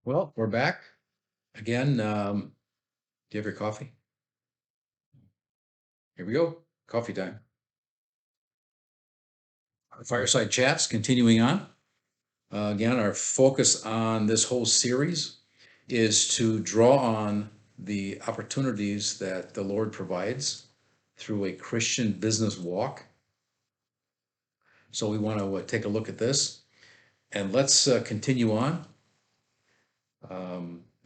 Well, we're back again. Do you have your coffee? Here we go. Coffee time. Fireside chats continuing on. Again, our focus on this whole series is to draw on the opportunities that the Lord provides through a Christian business walk. So we want to take a look at this and let's continue on.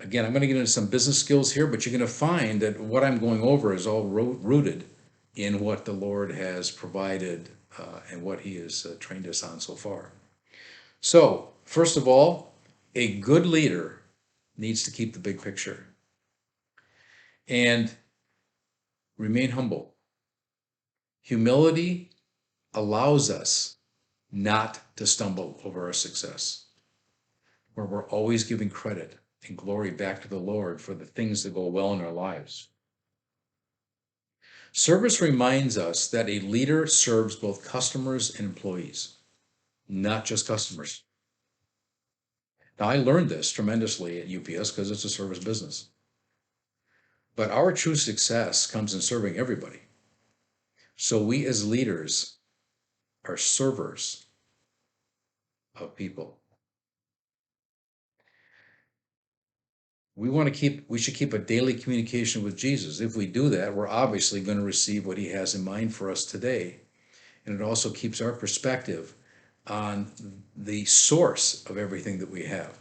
Again, I'm going to get into some business skills here, but you're going to find that what I'm going over is all rooted in what the Lord has provided and what He has trained us on so far. So, first of all, a good leader needs to keep the big picture and remain humble. Humility allows us not to stumble over our success, where we're always giving credit and glory back to the Lord for the things that go well in our lives. Service reminds us that a leader serves both customers and employees, not just customers. Now, I learned this tremendously at UPS because it's a service business. But our true success comes in serving everybody. So we as leaders are servers of people. We should keep a daily communication with Jesus. If we do that, we're obviously going to receive what He has in mind for us today. And it also keeps our perspective on the source of everything that we have.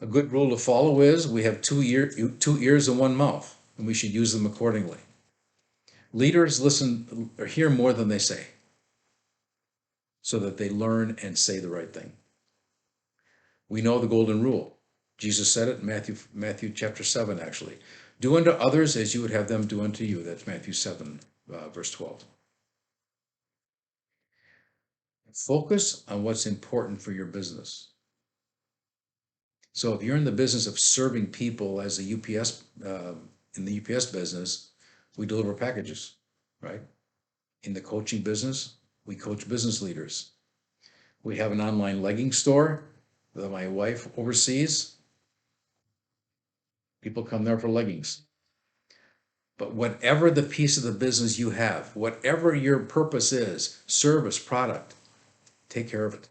A good rule to follow is we have two ears and one mouth, and we should use them accordingly. Leaders listen or hear more than they say so that they learn and say the right thing. We know the golden rule. Jesus said it in Matthew chapter 7, actually. Do unto others as you would have them do unto you. That's Matthew 7, verse 12. Focus on what's important for your business. So if you're in the business of serving people as a UPS, in the UPS business, we deliver packages, right? In the coaching business, we coach business leaders. We have an online legging store that my wife oversees. People come there for leggings. But whatever the piece of the business you have, whatever your purpose is, service, product, take care of it.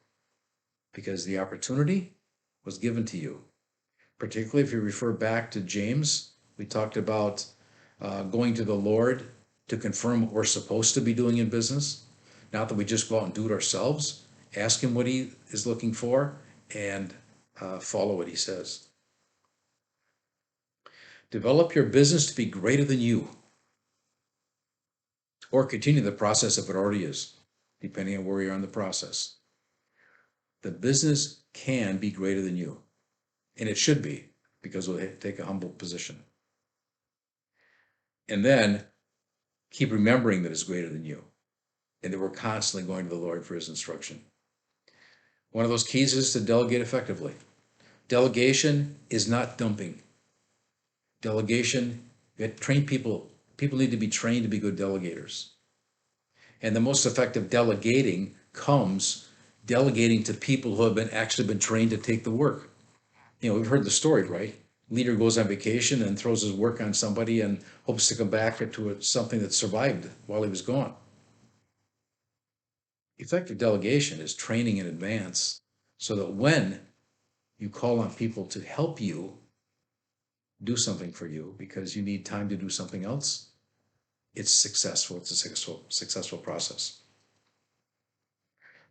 Because the opportunity was given to you. Particularly if you refer back to James, we talked about going to the Lord to confirm what we're supposed to be doing in business. Not that we just go out and do it ourselves. Ask Him what He is looking for and follow what He says. Develop your business to be greater than you, or continue the process if it already is, depending on where you are in the process. The business can be greater than you, and it should be, because we'll take a humble position. And then keep remembering that it's greater than you, and that we're constantly going to the Lord for His instruction. One of those keys is to delegate effectively. Delegation is not dumping. Delegation, you train people. People need to be trained to be good delegators. And the most effective delegating comes delegating to people who have actually been trained to take the work. You know, we've heard the story, right? Leader goes on vacation and throws his work on somebody and hopes to come back to something that survived while he was gone. Effective delegation is training in advance so that when you call on people to help you do something for you because you need time to do something else, it's successful. It's a successful process.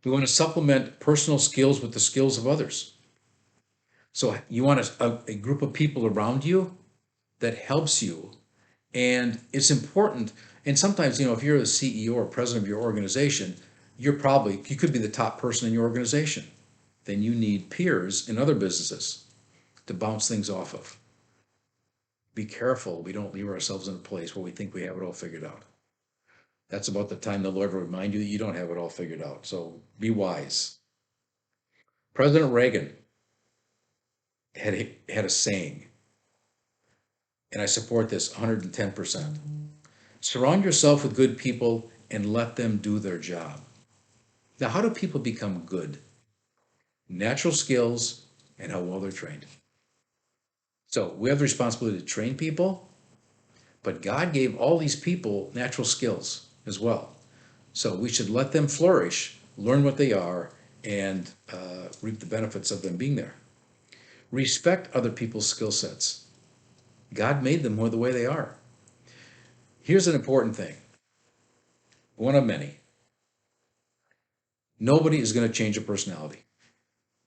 We want to supplement personal skills with the skills of others. So you want a group of people around you that helps you. And it's important. And sometimes, if you're the CEO or president of your organization, you could be the top person in your organization. Then you need peers in other businesses to bounce things off of. Be careful we don't leave ourselves in a place where we think we have it all figured out. That's about the time the Lord will remind you that you don't have it all figured out. So be wise. President Reagan had a saying, and I support this 110%. Surround yourself with good people and let them do their job. Now, how do people become good? Natural skills and how well they're trained. So we have the responsibility to train people, but God gave all these people natural skills as well. So we should let them flourish, learn what they are, and reap the benefits of them being there. Respect other people's skill sets. God made them the way they are. Here's an important thing, one of many. Nobody is going to change a personality.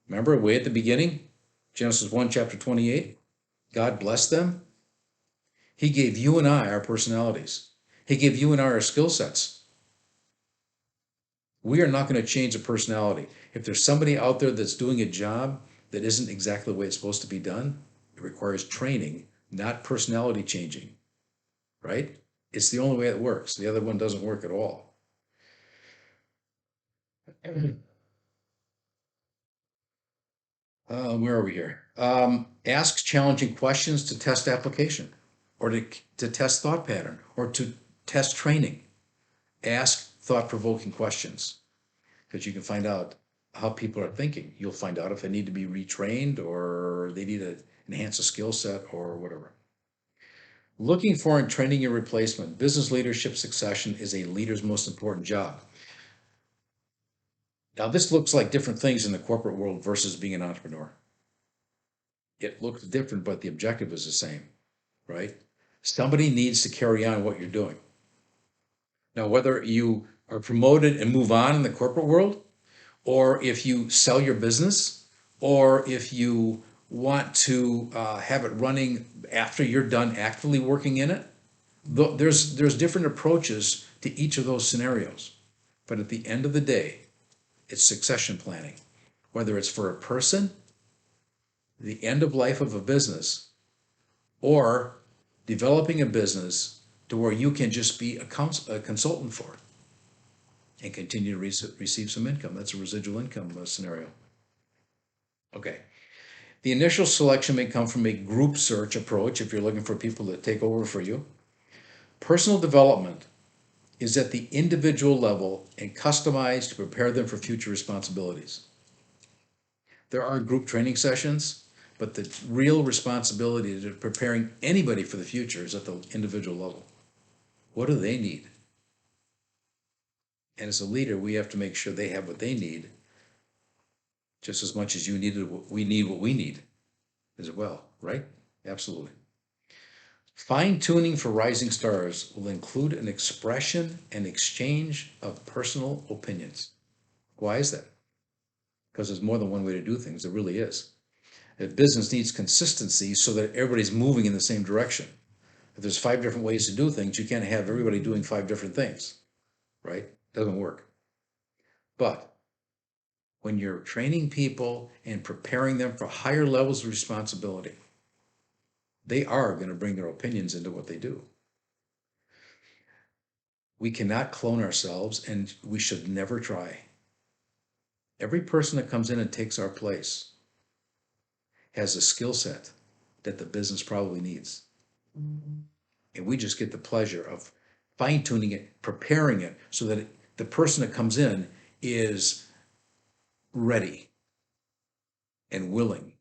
Remember, way at the beginning, Genesis 1, chapter 28, God blessed them. He gave you and I our personalities. He gave you and I our skill sets. We are not going to change a personality. If there's somebody out there that's doing a job that isn't exactly the way it's supposed to be done, it requires training, not personality changing, right? It's the only way it works. The other one doesn't work at all. Where are we here? Ask challenging questions to test application or to test thought pattern or to test training. Ask thought-provoking questions because you can find out how people are thinking. You'll find out if they need to be retrained or they need to enhance a skill set or whatever. Looking for and training your replacement. Business leadership succession is a leader's most important job. Now, this looks like different things in the corporate world versus being an entrepreneur. It looks different, but the objective is the same, right? Somebody needs to carry on what you're doing. Now, whether you are promoted and move on in the corporate world, or if you sell your business, or if you want to have it running after you're done actively working in it, there's different approaches to each of those scenarios. But at the end of the day, it's succession planning, whether it's for a person, the end of life of a business, or developing a business to where you can just be a consultant for it and continue to receive some income. That's a residual income scenario. Okay. The initial selection may come from a group search approach if you're looking for people to take over for you. Personal development is at the individual level and customized to prepare them for future responsibilities. There are group training sessions, but the real responsibility to preparing anybody for the future is at the individual level. What do they need? And as a leader, we have to make sure they have what they need just as much as we need what we need as well, right? Absolutely. Fine-tuning for rising stars will include an expression and exchange of personal opinions. Why is that? Because there's more than one way to do things. There really is. A business needs consistency so that everybody's moving in the same direction. If there's 5 different ways to do things, you can't have everybody doing 5 different things, right? Doesn't work. But when you're training people and preparing them for higher levels of responsibility, they are going to bring their opinions into what they do. We cannot clone ourselves, and we should never try. Every person that comes in and takes our place has a skill set that the business probably needs. And we just get the pleasure of fine-tuning it, preparing it so that the person that comes in is ready and willing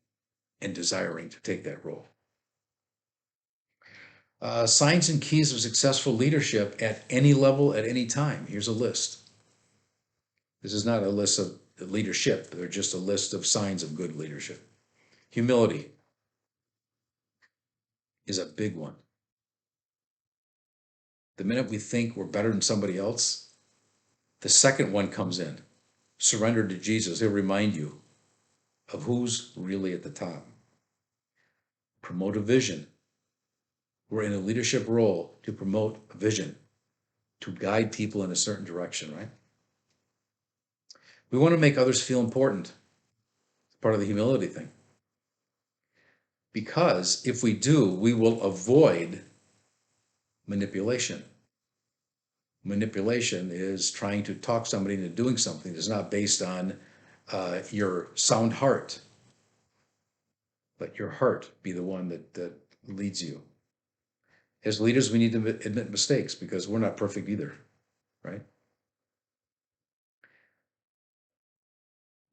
and desiring to take that role. Signs and keys of successful leadership at any level, at any time. Here's a list. This is not a list of leadership. They're just a list of signs of good leadership. Humility is a big one. The minute we think we're better than somebody else, the second one comes in. Surrender to Jesus. He'll remind you of who's really at the top. Promote a vision. We're in a leadership role to promote a vision, to guide people in a certain direction, right? We want to make others feel important. It's part of the humility thing. Because if we do, we will avoid manipulation. Manipulation is trying to talk somebody into doing something that's not based on your sound heart. Let your heart be the one that leads you. As leaders, we need to admit mistakes because we're not perfect either, right?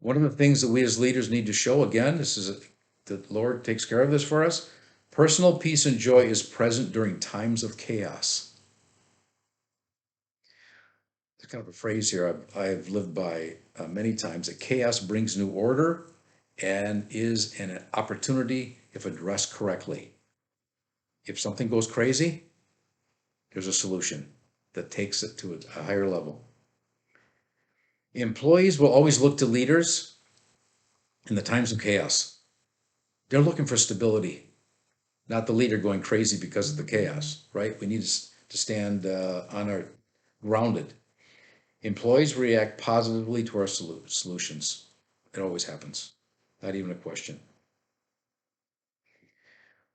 One of the things that we as leaders need to show, again, this is the Lord takes care of this for us. Personal peace and joy is present during times of chaos. There's kind of a phrase here I've lived by many times, that chaos brings new order and is an opportunity if addressed correctly. If something goes crazy, there's a solution that takes it to a higher level. Employees will always look to leaders in the times of chaos. They're looking for stability, not the leader going crazy because of the chaos, right? We need to stand on our grounded. Employees react positively to our solutions. It always happens, not even a question.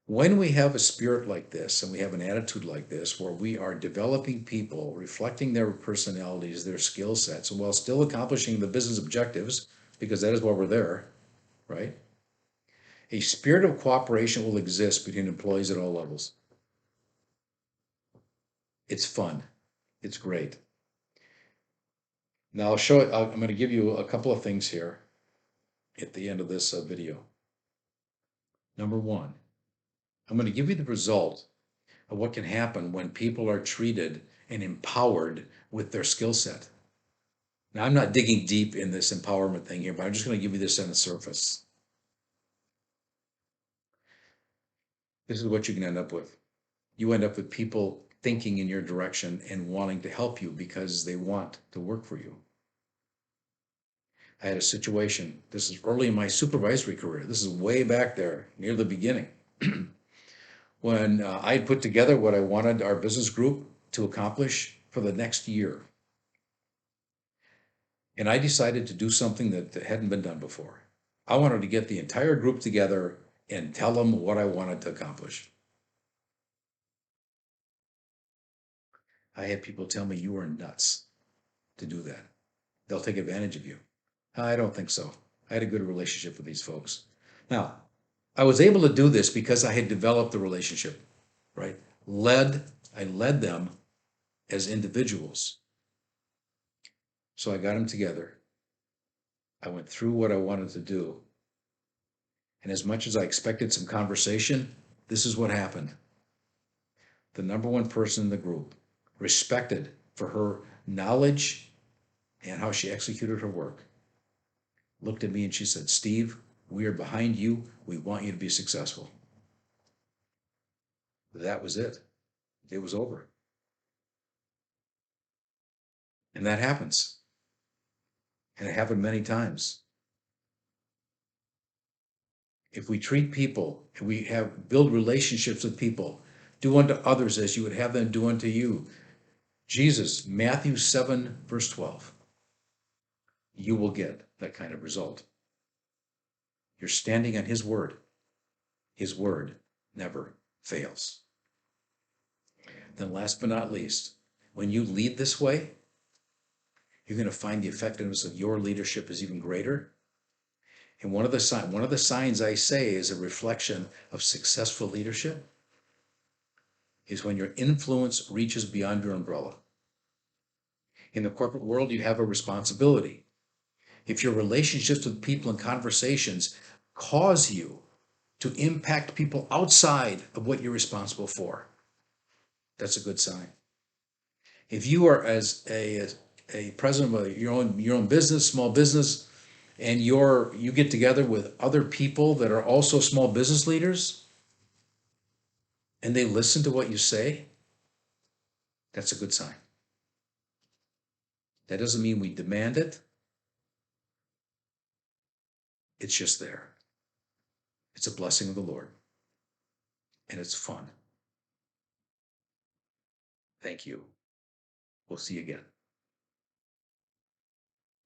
When we have a spirit like this and we have an attitude like this, where we are developing people, reflecting their personalities, their skill sets, while still accomplishing the business objectives, because that is why we're there, right? A spirit of cooperation will exist between employees at all levels. It's fun. It's great. Now I'm going to give you a couple of things here at the end of this video. Number one, I'm going to give you the result of what can happen when people are treated and empowered with their skill set. Now, I'm not digging deep in this empowerment thing here, but I'm just going to give you this on the surface. This is what you can end up with. You end up with people thinking in your direction and wanting to help you because they want to work for you. I had a situation, this is early in my supervisory career, this is way back there, near the beginning, when I had put together what I wanted our business group to accomplish for the next year. And I decided to do something that hadn't been done before. I wanted to get the entire group together and tell them what I wanted to accomplish. I had people tell me, you are nuts to do that. They'll take advantage of you. I don't think so. I had a good relationship with these folks. Now, I was able to do this because I had developed the relationship, right? I led them as individuals. So I got them together. I went through what I wanted to do. And as much as I expected some conversation, this is what happened. The number one person in the group, respected for her knowledge and how she executed her work, looked at me and she said, Steve, we are behind you. We want you to be successful. That was it. It was over. And that happens. And it happened many times. If we treat people, and we build relationships with people, do unto others as you would have them do unto you. Jesus, Matthew 7, verse 12. You will get that kind of result. You're standing on his word. His word never fails. Then last but not least, when you lead this way, you're going to find the effectiveness of your leadership is even greater. And one of the signs I say is a reflection of successful leadership is when your influence reaches beyond your umbrella. In the corporate world, you have a responsibility. If your relationships with people and conversations cause you to impact people outside of what you're responsible for, that's a good sign. If you are as a president of your own business, small business, and you get together with other people that are also small business leaders, and they listen to what you say, that's a good sign. That doesn't mean we demand it. It's just there. It's a blessing of the Lord. And it's fun. Thank you. We'll see you again.